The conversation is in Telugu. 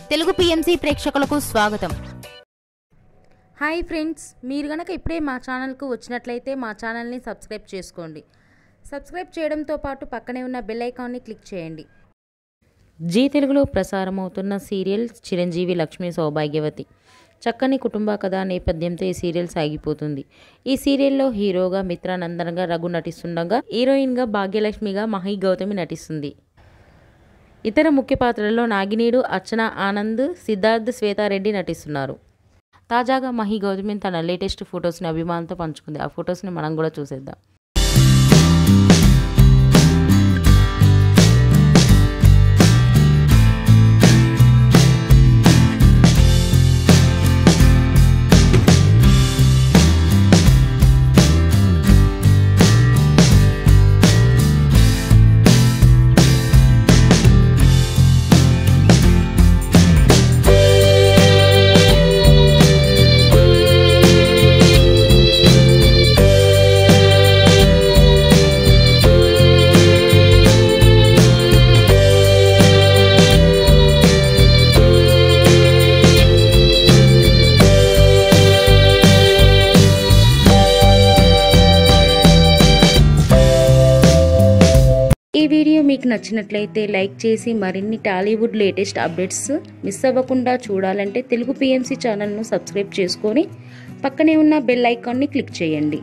తెలుగు పిఎంసి ప్రేక్షకులకు స్వాగతం. హాయ్ ఫ్రెండ్స్, మీరు గనక ఇప్పుడే మా ఛానల్కు వచ్చినట్లయితే మా ఛానల్ని సబ్స్క్రైబ్ చేసుకోండి. సబ్స్క్రైబ్ చేయడంతో పాటు పక్కనే ఉన్న బెల్ ఐకాన్ని క్లిక్ చేయండి. జీ తెలుగులో ప్రసారమవుతున్న సీరియల్ చిరంజీవి లక్ష్మీ సౌభాగ్యవతి. చక్కని కుటుంబ కథ నేపథ్యంతో ఈ సీరియల్ సాగిపోతుంది. ఈ సీరియల్లో హీరోగా మిత్రానందన్గా రఘు నటిస్తుండగా, హీరోయిన్గా భాగ్యలక్ష్మిగా మహి గౌతమి నటిస్తుంది. ఇతర ముఖ్య పాత్రల్లో నాగినీడు, అర్చన ఆనంద్, సిద్ధార్థ్, శ్వేతారెడ్డి నటిస్తున్నారు. తాజాగా మహి గౌతమి తన లేటెస్ట్ ఫొటోస్ని అభిమానులతో పంచుకుంది. ఆ ఫొటోస్ని మనం కూడా చూసేద్దాం. ఈ వీడియో మీకు నచ్చినట్లయితే లైక్ చేసి మరిన్ని టాలీవుడ్ లేటెస్ట్ అప్డేట్స్ మిస్ అవ్వకుండా చూడాలంటే తెలుగు పిఎంసి ఛానల్ను సబ్స్క్రైబ్ చేసుకొని పక్కనే ఉన్న బెల్ ఐకాన్ని క్లిక్ చేయండి.